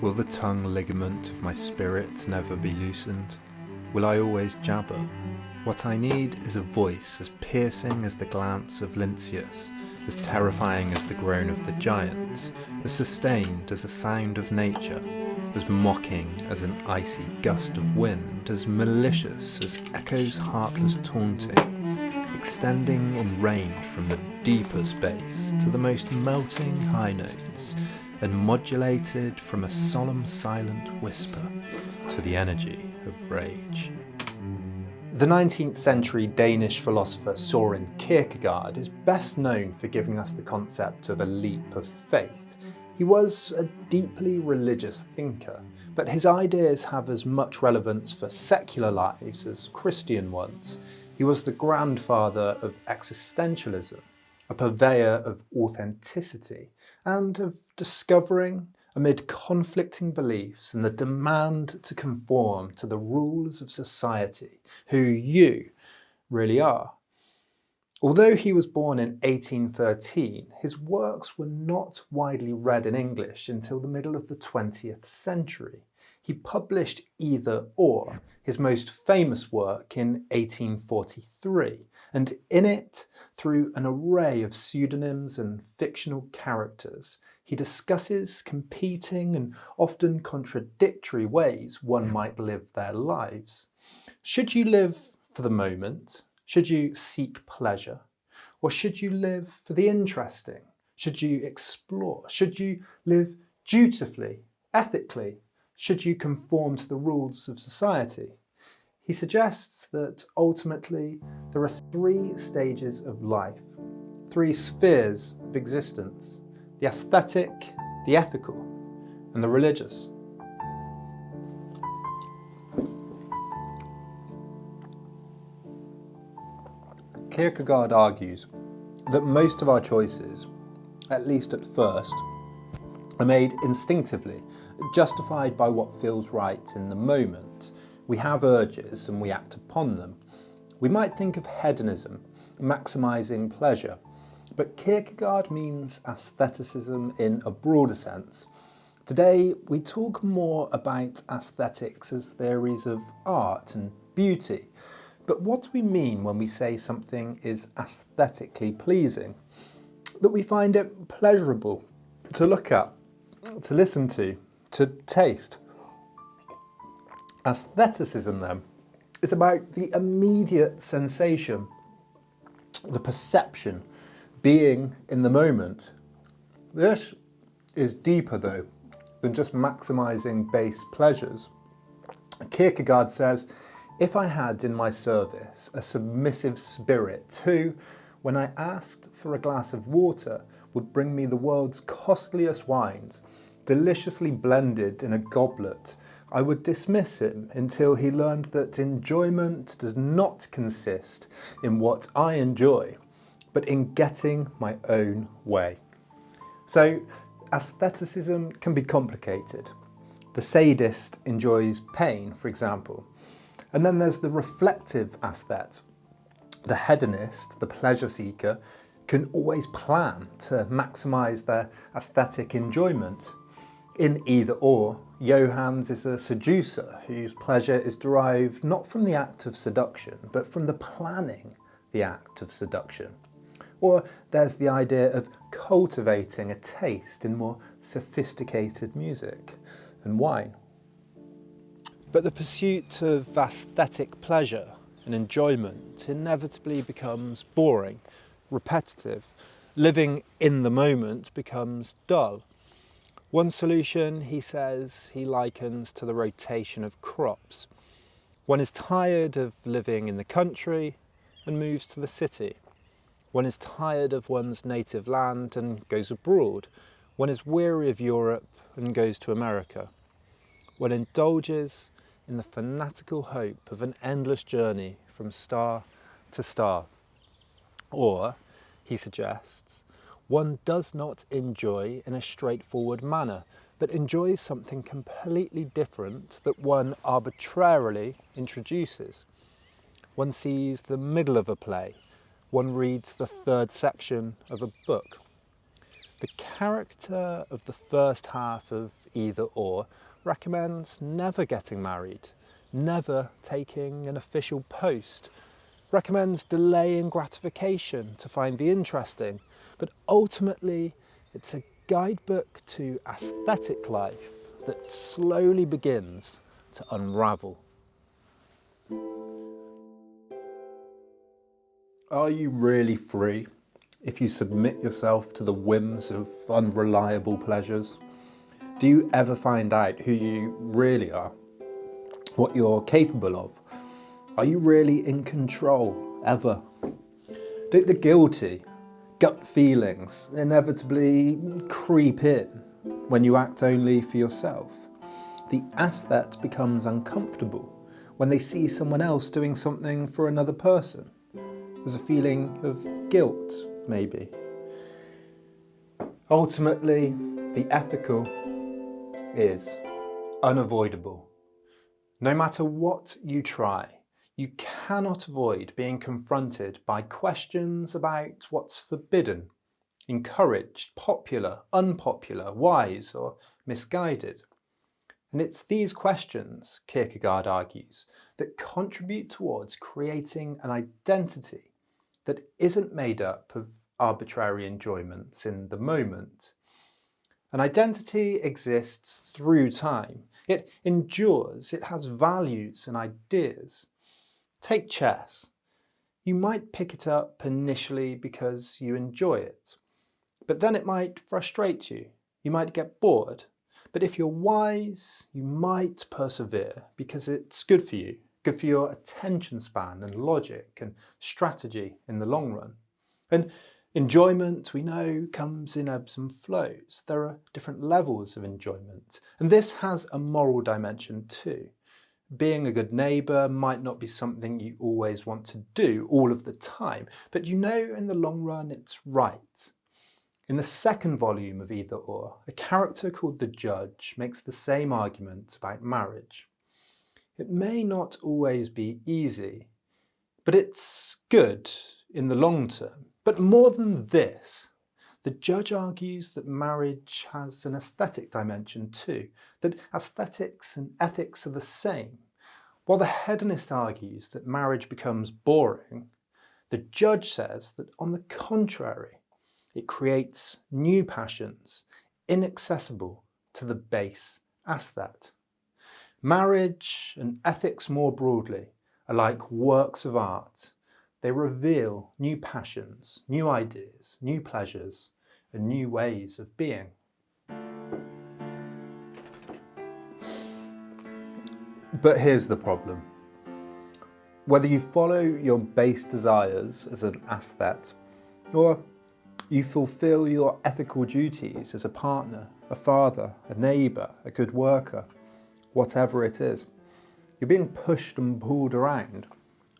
Will the tongue ligament of my spirit never be loosened? Will I always jabber? What I need is a voice as piercing as the glance of Lynceus, as terrifying as the groan of the giants, as sustained as the sound of nature, as mocking as an icy gust of wind, as malicious as echo's heartless taunting, extending in range from the deepest bass to the most melting high notes, and modulated from a solemn silent whisper to the energy of rage. The 19th century Danish philosopher Soren Kierkegaard is best known for giving us the concept of a leap of faith. He was a deeply religious thinker, but his ideas have as much relevance for secular lives as Christian ones. He was the grandfather of existentialism, a purveyor of authenticity, and of discovering, amid conflicting beliefs and the demand to conform to the rules of society, who you really are. Although he was born in 1813, his works were not widely read in English until the middle of the 20th century. He published Either Or, his most famous work, in 1843, and in it, through an array of pseudonyms and fictional characters, he discusses competing and often contradictory ways one might live their lives. Should you live for the moment? Should you seek pleasure? Or should you live for the interesting? Should you explore? Should you live dutifully, ethically? Should you conform to the rules of society? He suggests that ultimately there are three stages of life, three spheres of existence: the aesthetic, the ethical, and the religious. Kierkegaard argues that most of our choices, at least at first, are made instinctively, justified by what feels right in the moment. We have urges and we act upon them. We might think of hedonism, maximising pleasure, but Kierkegaard means aestheticism in a broader sense. Today we talk more about aesthetics as theories of art and beauty. But what do we mean when we say something is aesthetically pleasing? That we find it pleasurable to look at, to listen to taste. Aestheticism, then, is about the immediate sensation, the perception, being in the moment. This is deeper, though, than just maximising base pleasures. Kierkegaard says, if I had in my service a submissive spirit who, when I asked for a glass of water, would bring me the world's costliest wines, deliciously blended in a goblet, I would dismiss him until he learned that enjoyment does not consist in what I enjoy, but in getting my own way. So, aestheticism can be complicated. The sadist enjoys pain, for example. And then there's the reflective aesthete. The hedonist, the pleasure seeker, can always plan to maximise their aesthetic enjoyment. In Either Or, Johannes is a seducer whose pleasure is derived not from the act of seduction, but from the planning the act of seduction. Or there's the idea of cultivating a taste in more sophisticated music and wine. But the pursuit of aesthetic pleasure and enjoyment inevitably becomes boring, repetitive. Living in the moment becomes dull. One solution, he says, he likens to the rotation of crops. One is tired of living in the country and moves to the city. One is tired of one's native land and goes abroad. One is weary of Europe and goes to America. One indulges in the fanatical hope of an endless journey from star to star. Or, he suggests, one does not enjoy in a straightforward manner, but enjoys something completely different that one arbitrarily introduces. One sees the middle of a play. One reads the third section of a book. The character of the first half of either or recommends never getting married, never taking an official post, recommends delaying gratification to find the interesting, but ultimately it's a guidebook to aesthetic life that slowly begins to unravel. Are you really free if you submit yourself to the whims of unreliable pleasures? Do you ever find out who you really are? What you're capable of? Are you really in control, ever? Don't the guilty, gut feelings inevitably creep in when you act only for yourself? The aesthete becomes uncomfortable when they see someone else doing something for another person. There's a feeling of guilt, maybe. Ultimately, the ethical is unavoidable. No matter what you try, you cannot avoid being confronted by questions about what's forbidden, encouraged, popular, unpopular, wise or misguided. And it's these questions, Kierkegaard argues, that contribute towards creating an identity that isn't made up of arbitrary enjoyments in the moment. An identity exists through time. It endures, it has values and ideas. Take chess. You might pick it up initially because you enjoy it, but then it might frustrate you. You might get bored. But if you're wise, you might persevere because it's good for you, good for your attention span and logic and strategy in the long run. And enjoyment, we know, comes in ebbs and flows. There are different levels of enjoyment. And this has a moral dimension too. Being a good neighbour might not be something you always want to do all of the time, but you know in the long run it's right. In the second volume of Either Or, a character called the Judge makes the same argument about marriage. It may not always be easy, but it's good in the long term. But more than this, the Judge argues that marriage has an aesthetic dimension too, that aesthetics and ethics are the same. While the hedonist argues that marriage becomes boring, the Judge says that on the contrary, it creates new passions, inaccessible to the base aesthete. Marriage and ethics more broadly are like works of art. They reveal new passions, new ideas, new pleasures, and new ways of being. But here's the problem. Whether you follow your base desires as an aesthete, or you fulfill your ethical duties as a partner, a father, a neighbour, a good worker, whatever it is, you're being pushed and pulled around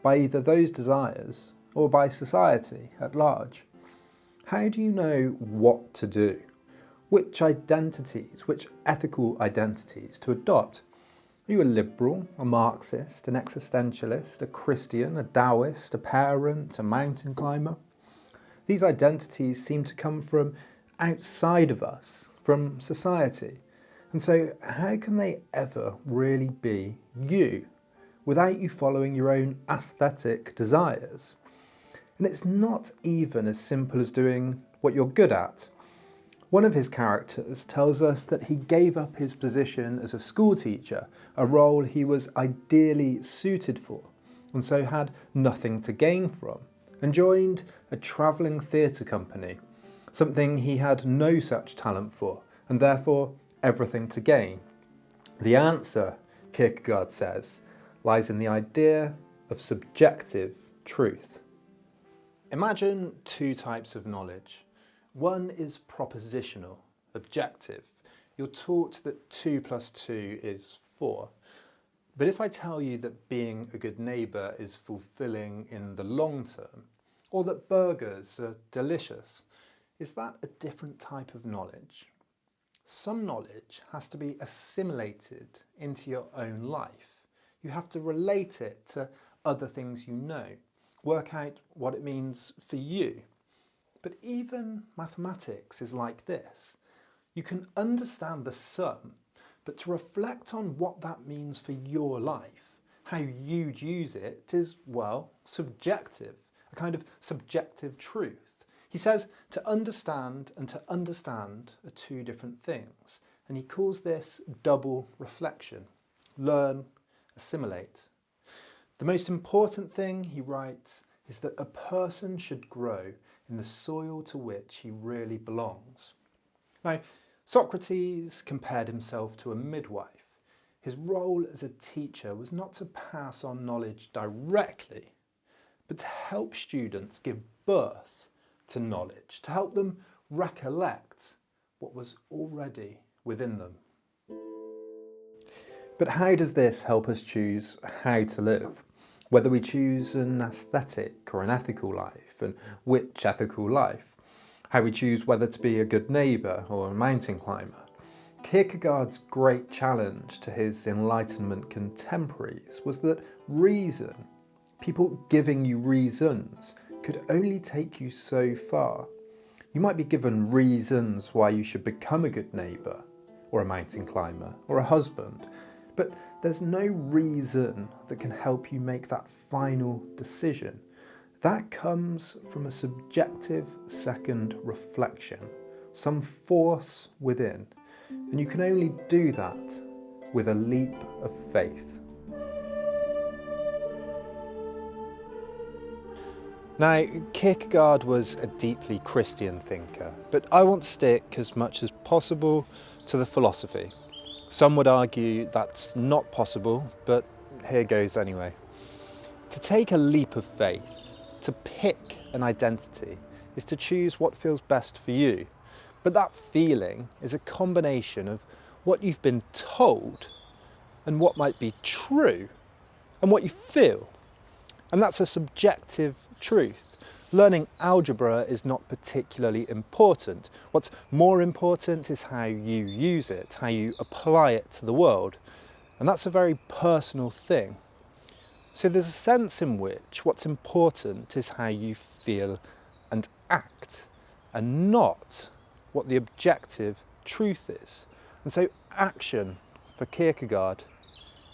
by either those desires or by society at large. How do you know what to do? Which identities, which ethical identities to adopt? Are you a liberal, a Marxist, an existentialist, a Christian, a Taoist, a parent, a mountain climber? These identities seem to come from outside of us, from society. And so how can they ever really be you without you following your own aesthetic desires? And it's not even as simple as doing what you're good at. One of his characters tells us that he gave up his position as a school teacher, a role he was ideally suited for, and so had nothing to gain from, and joined a travelling theatre company, something he had no such talent for, and therefore everything to gain. The answer, Kierkegaard says, lies in the idea of subjective truth. Imagine two types of knowledge. One is propositional, objective. You're taught that 2 + 2 is 4. But if I tell you that being a good neighbour is fulfilling in the long term, or that burgers are delicious, is that a different type of knowledge? Some knowledge has to be assimilated into your own life. You have to relate it to other things you know, work out what it means for you. But even mathematics is like this. You can understand the sum, but to reflect on what that means for your life, how you'd use it is, well, subjective, a kind of subjective truth. He says to understand and to understand are two different things, and he calls this double reflection. Learn, assimilate. The most important thing, he writes, is that a person should grow in the soil to which he really belongs. Now, Socrates compared himself to a midwife. His role as a teacher was not to pass on knowledge directly, but to help students give birth to knowledge, to help them recollect what was already within them. But how does this help us choose how to live? Whether we choose an aesthetic or an ethical life, and which ethical life? How we choose whether to be a good neighbour or a mountain climber? Kierkegaard's great challenge to his Enlightenment contemporaries was that reason, people giving you reasons, could only take you so far. You might be given reasons why you should become a good neighbour, or a mountain climber, or a husband, but there's no reason that can help you make that final decision. That comes from a subjective second reflection, some force within, and you can only do that with a leap of faith. Now, Kierkegaard was a deeply Christian thinker, but I want to stick as much as possible to the philosophy. Some would argue that's not possible, but here goes anyway. To take a leap of faith, to pick an identity, is to choose what feels best for you. But that feeling is a combination of what you've been told and what might be true and what you feel. And that's a subjective truth. Learning algebra is not particularly important. What's more important is how you use it, how you apply it to the world. And that's a very personal thing. So there's a sense in which what's important is how you feel and act, and not what the objective truth is. And so action, for Kierkegaard,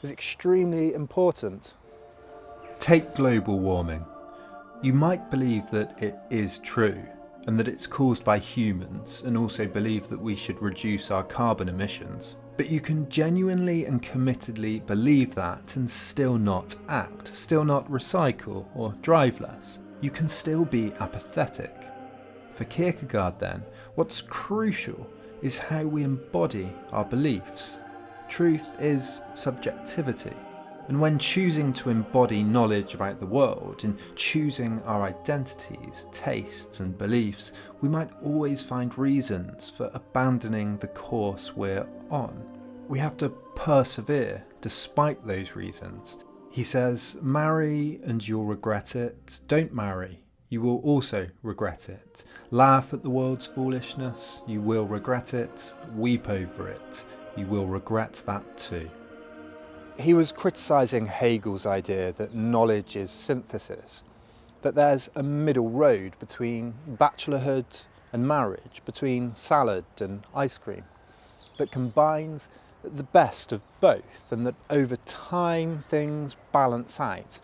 is extremely important. Take global warming. You might believe that it is true, and that it's caused by humans, and also believe that we should reduce our carbon emissions. But you can genuinely and committedly believe that and still not act, still not recycle or drive less. You can still be apathetic. For Kierkegaard then, what's crucial is how we embody our beliefs. Truth is subjectivity. And when choosing to embody knowledge about the world, in choosing our identities, tastes and beliefs, we might always find reasons for abandoning the course we're on. We have to persevere despite those reasons. He says, marry and you'll regret it. Don't marry, you will also regret it. Laugh at the world's foolishness, you will regret it. Weep over it, you will regret that too. He was criticising Hegel's idea that knowledge is synthesis, that there's a middle road between bachelorhood and marriage, between salad and ice cream, that combines the best of both, and that over time things balance out.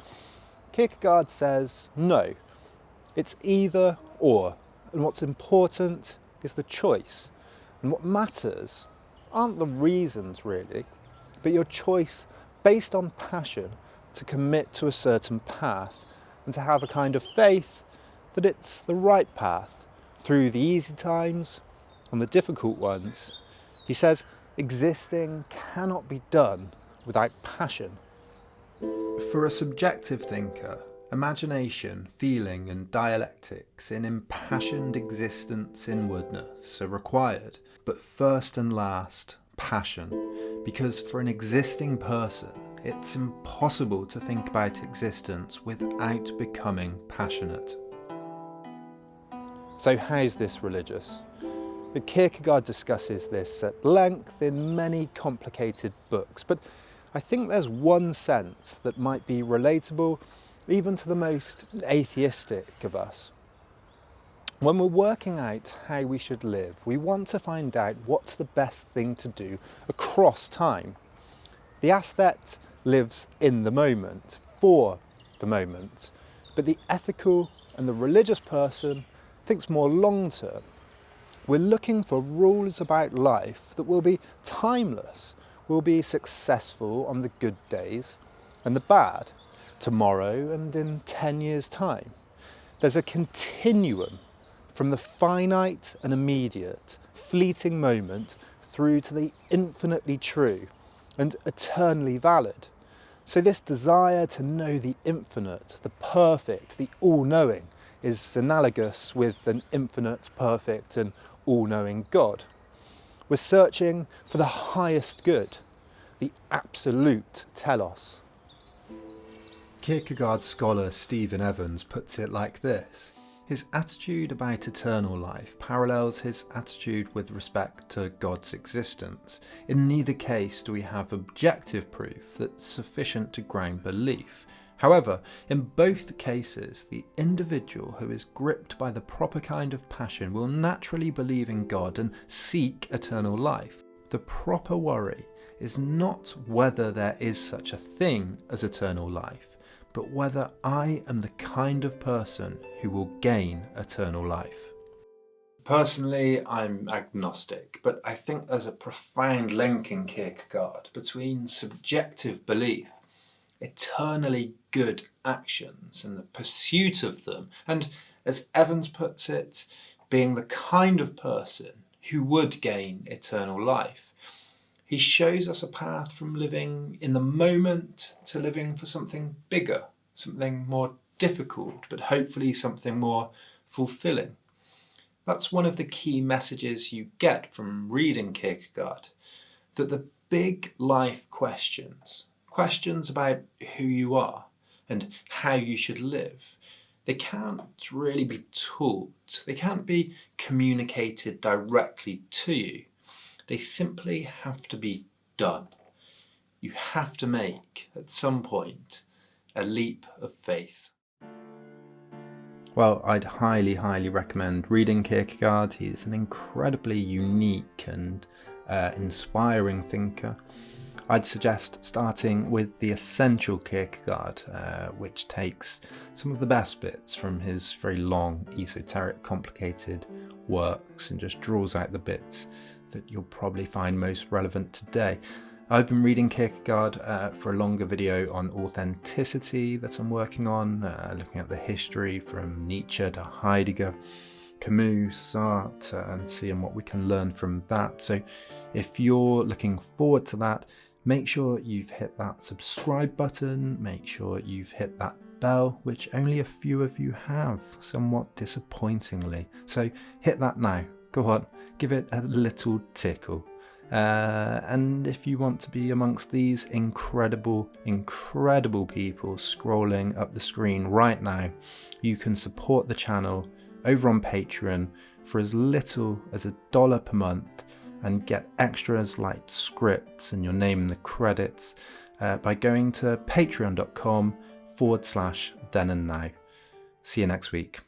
Kierkegaard says no, it's either or, and what's important is the choice, and what matters aren't the reasons really, but your choice based on passion to commit to a certain path and to have a kind of faith that it's the right path through the easy times and the difficult ones. He says existing cannot be done without passion. For a subjective thinker, imagination, feeling and dialectics in impassioned existence inwardness are required, but first and last, passion, because for an existing person it's impossible to think about existence without becoming passionate. So how's this religious? Kierkegaard discusses this at length in many complicated books, but I think there's one sense that might be relatable even to the most atheistic of us. When we're working out how we should live, we want to find out what's the best thing to do across time. The aesthete lives in the moment, for the moment, but the ethical and the religious person thinks more long term. We're looking for rules about life that will be timeless, will be successful on the good days and the bad, tomorrow and in 10 years' time. There's a continuum from the finite and immediate, fleeting moment through to the infinitely true and eternally valid. So this desire to know the infinite, the perfect, the all-knowing is analogous with an infinite, perfect and all-knowing God. We're searching for the highest good, the absolute telos. Kierkegaard scholar Stephen Evans puts it like this: his attitude about eternal life parallels his attitude with respect to God's existence. In neither case do we have objective proof that's sufficient to ground belief. However, in both cases, the individual who is gripped by the proper kind of passion will naturally believe in God and seek eternal life. The proper worry is not whether there is such a thing as eternal life, but whether I am the kind of person who will gain eternal life. Personally, I'm agnostic, but I think there's a profound link in Kierkegaard between subjective belief, eternally good actions and the pursuit of them, and, as Evans puts it, being the kind of person who would gain eternal life. He shows us a path from living in the moment to living for something bigger, something more difficult, but hopefully something more fulfilling. That's one of the key messages you get from reading Kierkegaard, that the big life questions about who you are and how you should live, they can't really be taught, they can't be communicated directly to you. They simply have to be done. You have to make, at some point, a leap of faith. Well, I'd highly recommend reading Kierkegaard. He's an incredibly unique and inspiring thinker. I'd suggest starting with the essential Kierkegaard, which takes some of the best bits from his very long, esoteric, complicated works and just draws out the bits that you'll probably find most relevant today. I've been reading Kierkegaard for a longer video on authenticity that I'm working on, looking at the history from Nietzsche to Heidegger, Camus, Sartre, and seeing what we can learn from that. So if you're looking forward to that, make sure you've hit that subscribe button, make sure you've hit that bell, which only a few of you have, somewhat disappointingly. So hit that now. Go on, give it a little tickle. And if you want to be amongst these incredible people scrolling up the screen right now, you can support the channel over on Patreon for as little as $1 per month and get extras like scripts and your name in the credits by going to patreon.com/thenandnow. See you next week.